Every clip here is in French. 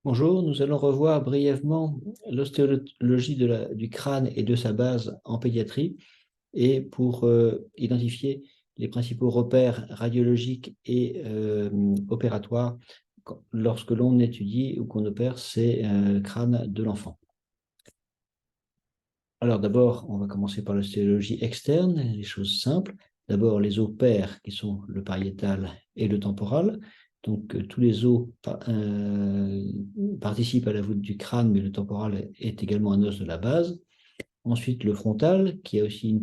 Bonjour, nous allons revoir brièvement l'ostéologie du crâne et de sa base en pédiatrie et pour identifier les principaux repères radiologiques et opératoires lorsque l'on étudie ou qu'on opère ces crânes de l'enfant. Alors d'abord, on va commencer par l'ostéologie externe, les choses simples. D'abord les os pairs qui sont le pariétal et le temporal. Donc tous les os participent à la voûte du crâne, mais le temporal est également un os de la base. Ensuite le frontal, qui a aussi une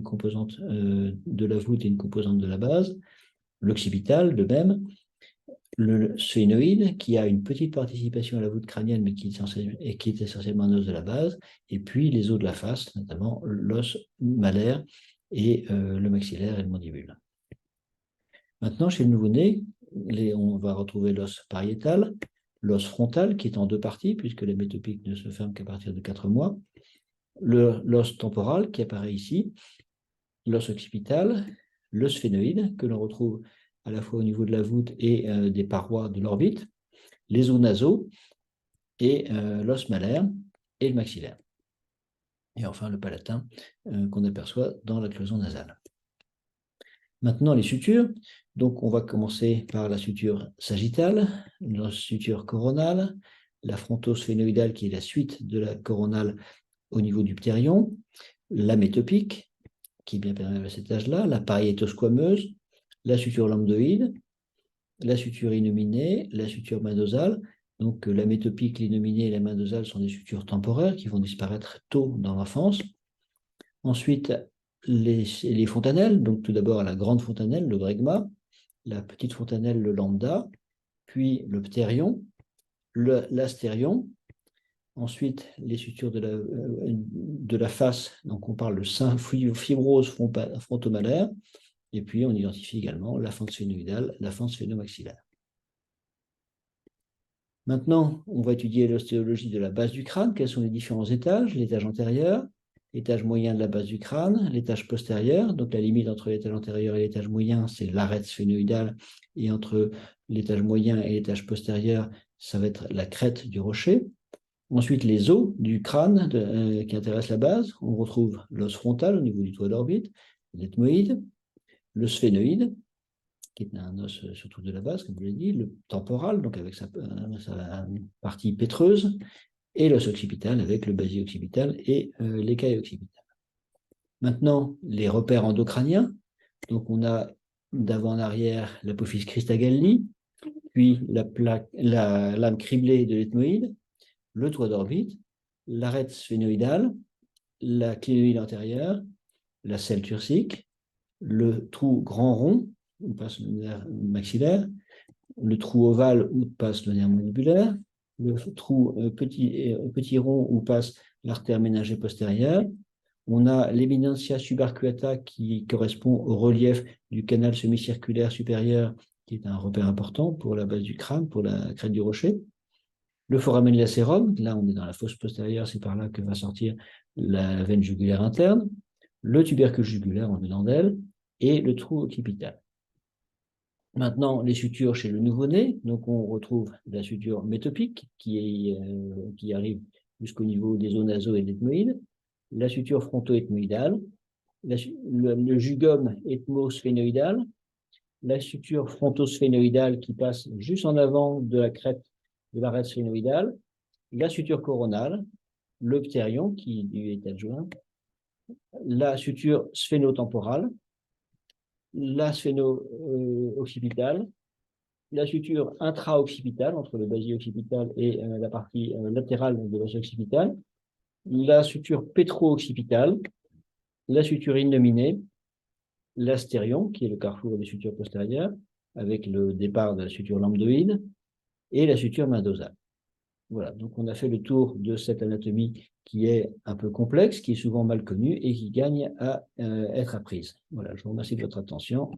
composante de la voûte et une composante de la base. L'occipital, de même. Le sphénoïde, qui a une petite participation à la voûte crânienne, mais qui est essentiellement un os de la base, et puis les os de la face, notamment l'os malaire et le maxillaire et le mandibule. Maintenant, chez le nouveau-né, on va retrouver l'os pariétal, l'os frontal, qui est en deux parties, puisque la métopique ne se ferme qu'à partir de 4 mois, l'os temporal, qui apparaît ici, l'os occipital, le sphénoïde, que l'on retrouve à la fois au niveau de la voûte et des parois de l'orbite, les os nasaux et l'os malaire et le maxillaire. Et enfin le palatin qu'on aperçoit dans la cloison nasale. Maintenant les sutures. Donc on va commencer par la suture sagittale, la suture coronale, la frontosphénoïdale qui est la suite de la coronale au niveau du ptérion, la métopique qui est bien perméable à cet âge-là, la pariétosquameuse, la suture lambdoïde, la suture innominée, la suture main-dosale. Donc la métopique, l'innominée et la main dosale sont des sutures temporaires qui vont disparaître tôt dans l'enfance. Ensuite, les fontanelles, donc tout d'abord la grande fontanelle, le bregma, la petite fontanelle, le lambda, puis le ptérion, l'astérion. Ensuite, les sutures de la face, donc on parle de fibrose frontomalaire, et puis on identifie également la fente sphénoïdale, la fente sphénomaxillaire. Maintenant, on va étudier l'ostéologie de la base du crâne. Quels sont les différents étages? L'étage antérieur, l'étage moyen de la base du crâne, l'étage postérieur. Donc la limite entre l'étage antérieur et l'étage moyen, c'est l'arête sphénoïdale. Et entre l'étage moyen et l'étage postérieur, ça va être la crête du rocher. Ensuite, les os du crâne qui intéressent la base. On retrouve l'os frontal au niveau du toit d'orbite, l'ethmoïde, le sphénoïde, qui est un os surtout de la base, comme je l'ai dit, le temporal, donc avec sa partie pétreuse, et l'os occipital avec le basier occipital et l'écaille occipitale. Maintenant, les repères endocrâniens. Donc, on a d'avant en arrière l'apophyse Christagalli, puis la lame criblée de l'ethmoïde, le toit d'orbite, l'arête sphénoïdale, la clinoïde antérieure, la selle turcique, le trou grand rond, où passe le nerf maxillaire, le trou ovale où passe le nerf mandibulaire, le trou petit rond où passe l'artère méningée postérieure. On a l'éminentia subarcuata qui correspond au relief du canal semi-circulaire supérieur, qui est un repère important pour la base du crâne, pour la crête du rocher. Le foramen lacerum, là on est dans la fosse postérieure, c'est par là que va sortir la veine jugulaire interne, le tubercule jugulaire en dedans d'elle, et le trou occipital. Maintenant, les sutures chez le nouveau-né, donc on retrouve la suture métopique qui arrive jusqu'au niveau des os nasaux et de l'ethmoïde, la suture fronto-ethmoïdale, le jugum ethmosphénoïdal, la suture frontosphénoïdale qui passe juste en avant de la crête de l'arête sphénoïdale, la suture coronale, le ptérion qui lui est adjoint, la suture sphénotemporale, la sphéno-occipitale, la suture intra-occipitale entre le basier occipital et la partie latérale de l'os occipital, la suture pétro-occipitale, la suture innominée, l'astérion, qui est le carrefour des sutures postérieures, avec le départ de la suture lambdoïde, et la suture main-dosale. Voilà, donc on a fait le tour de cette anatomie qui est un peu complexe, qui est souvent mal connue et qui gagne à être apprise. Voilà, je vous remercie de votre attention.